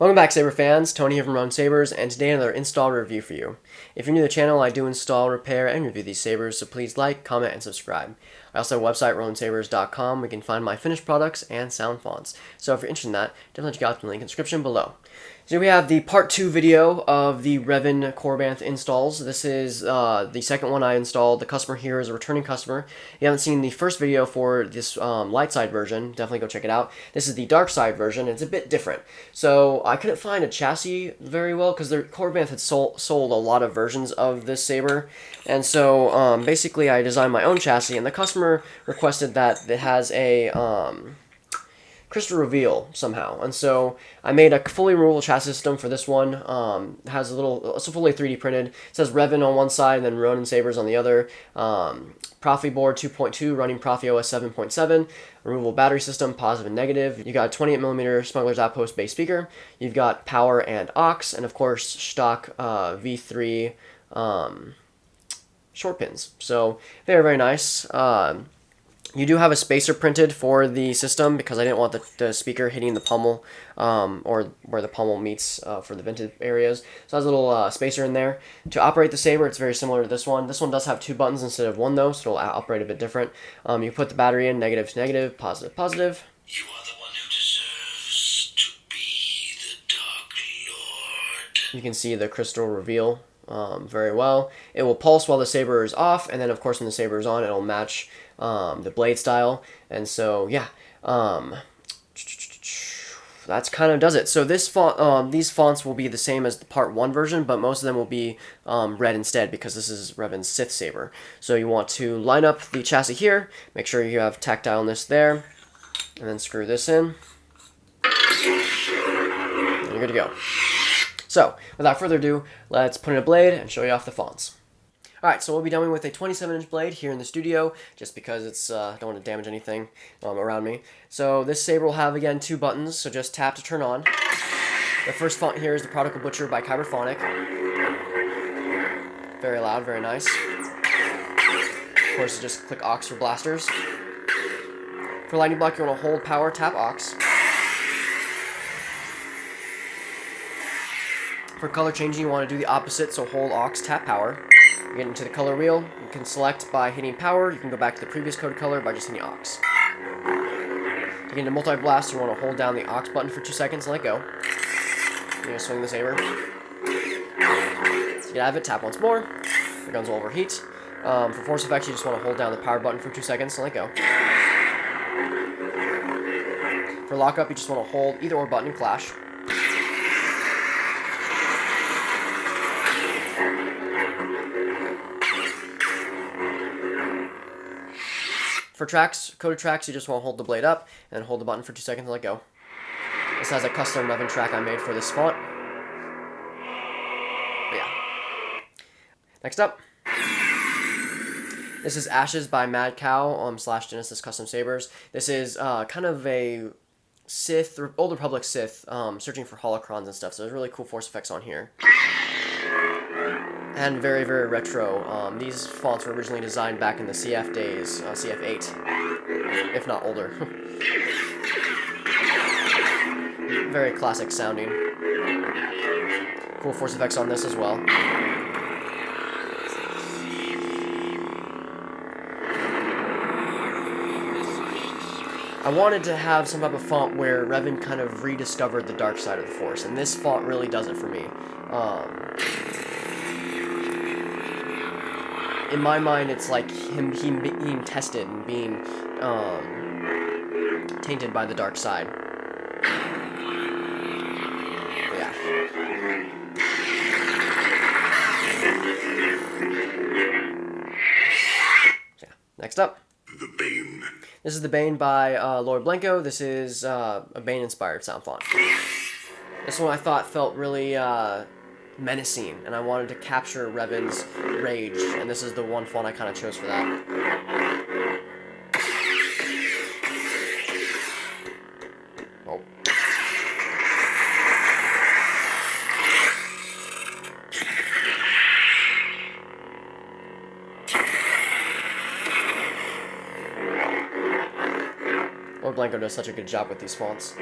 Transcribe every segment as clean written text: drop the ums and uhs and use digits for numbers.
Welcome back, Saber fans. Tony here from Ronin Sabers, and today another install review for you. If you're new to the channel, I do install, repair, and review these sabers, so please like, comment, and subscribe. I also have a website, roninsabers.com, where you can find my finished products and sound fonts. So if you're interested in that, definitely check out the link in the description below. So we have the part 2 video of the Revan Korbanth installs. This is the second one I installed. The customer here is a returning customer. If you haven't seen the first video for this light side version, definitely go check it out. This is the dark side version. It's a bit different. So I couldn't find a chassis very well because Korbanth had sold a lot of versions of this saber. And so basically I designed my own chassis, and the customer requested that it has a crystal reveal somehow, and so I made a fully removable chassis system for this one. It has it's fully 3D printed. It says Revan on one side and then Ronin Sabers on the other. Proffieboard 2.2 running ProffieOS 7.7. Removable battery system, positive and negative. You got a 28mm Smuggler's Outpost base speaker. You've got power and aux, and of course Shtok V3 short pins. So very, very nice. You do have a spacer printed for the system because I didn't want the speaker hitting the pommel or where the pommel meets for the vented areas. So it has a little spacer in there. To operate the saber, it's very similar to this one. This one does have 2 buttons instead of 1 though, so it'll operate a bit different. You put the battery in, negative to negative, positive, positive. You are the one who deserves to be the Dark Lord. You can see the crystal reveal very well. It will pulse while the saber is off, and then of course when the saber is on, it'll match the blade style. And so yeah, that's kind of does it. So this font, these fonts will be the same as the part 1 version, but most of them will be red instead because this is Revan's Sith saber. So you want to line up the chassis here, make sure you have tactileness there, and then screw this in, and you're good to go. So, without further ado, let's put in a blade and show you off the fonts. Alright, so we'll be demoing with a 27-inch blade here in the studio, just because it's don't want to damage anything around me. So this saber will have, again, 2 buttons, so just tap to turn on. The first font here is the Prodigal Butcher by Kyberphonic. Very loud, very nice. Of course, just click aux for blasters. For lightning block, you want to hold power, tap aux. For color changing, you want to do the opposite, so hold aux, tap power. You get into the color wheel, you can select by hitting power, you can go back to the previous coded color by just hitting aux. To get into multi-blast, you want to hold down the aux button for 2 seconds and let go. You're going to swing the saber. To get out of it, tap once more. The guns will overheat. For force effects, you just want to hold down the power button for 2 seconds and let go. For lockup, you just want to hold either or button and clash. For tracks, coded tracks, you just want to hold the blade up and hold the button for 2 seconds and let go. This has a custom Revan track I made for this font. But yeah. Next up. This is Ashes by Mad Cow / Genesis Custom Sabers. This is kind of a Sith, or Old Republic Sith, searching for holocrons and stuff, so there's really cool force effects on here. And very, very retro. These fonts were originally designed back in the CF days, CF8, if not older. Very classic sounding. Cool force effects on this as well. I wanted to have some type of font where Revan kind of rediscovered the dark side of the Force, and this font really does it for me. In my mind, it's like him being tested and being tainted by the dark side. Yeah. Yeah. Next up. The Bane. This is the Bane by Lord Blanco. This is a Bane-inspired sound font. This one I thought felt really menacing, and I wanted to capture Revan's rage, and this is the one font I kind of chose for that. Oh. Lord Blanco does such a good job with these fonts.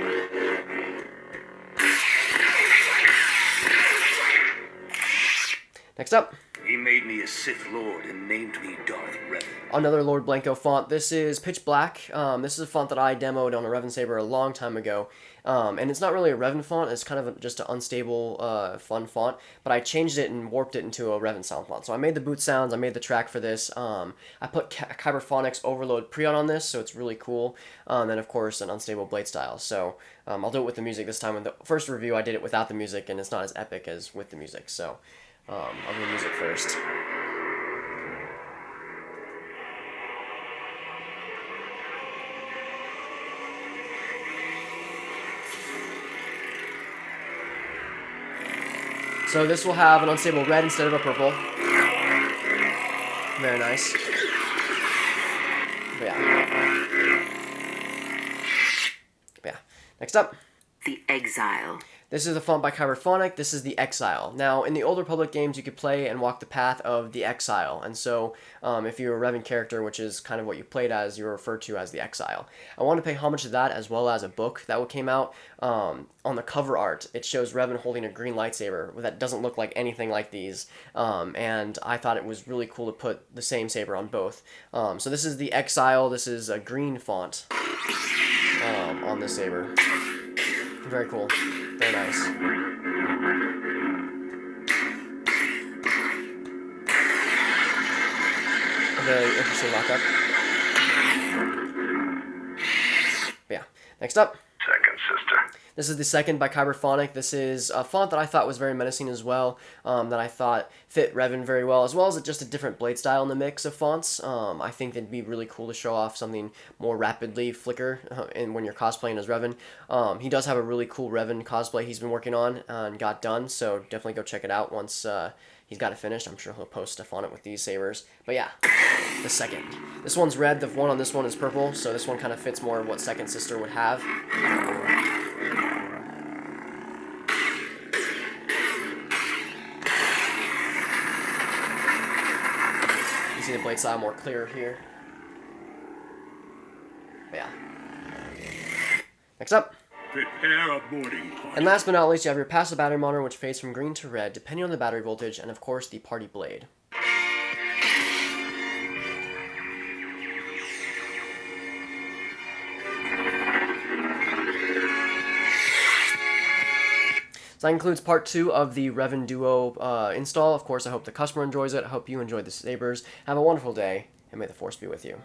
Next up, He made me a Sith Lord and named me Darth Revan. another Lord Blanco font. This is Pitch Black. This is a font that I demoed on a Revan Saber a long time ago. And it's not really a Revan font, it's kind of just an unstable, fun font, but I changed it and warped it into a Revan sound font. So I made the boot sounds, I made the track for this. I put Kyberphonics Overload Preon on this, so it's really cool. And of course, an unstable blade style. So I'll do it with the music this time. In the first review, I did it without the music, and it's not as epic as with the music. So I'll do the music first. So this will have an unstable red instead of a purple. Very nice. But yeah. Next up. The Exile. This is a font by Kyberphonic. This is the Exile. Now, in the Old Republic games, you could play and walk the path of the Exile. And so, if you're a Revan character, which is kind of what you played as, you're referred to as the Exile. I want to pay homage to that, as well as a book that came out. On the cover art, it shows Revan holding a green lightsaber that doesn't look like anything like these. And I thought it was really cool to put the same saber on both. So this is the Exile. This is a green font on the saber. Very cool. Very nice. A very interesting lockup. But yeah. Next up. Second sister. This is the second by Kyberphonic. This is a font that I thought was very menacing as well, that I thought fit Revan very well, as well as just a different blade style in the mix of fonts. I think it'd be really cool to show off something more rapidly flicker and when you're cosplaying as Revan. He does have a really cool Revan cosplay he's been working on and got done, so definitely go check it out once he's got it finished. I'm sure he'll post stuff on it with these sabers. But yeah, the second. This one's red, the one on this one is purple, so this one kind of fits more of what Second Sister would have. You see the blade style more clear here. But yeah. Next up. Prepare a boarding party. And last but not least, you have your passive battery monitor, which fades from green to red, depending on the battery voltage, and of course, the party blade. So that concludes part 2 of the Revan Duo install. Of course, I hope the customer enjoys it. I hope you enjoyed the sabers. Have a wonderful day, and may the Force be with you.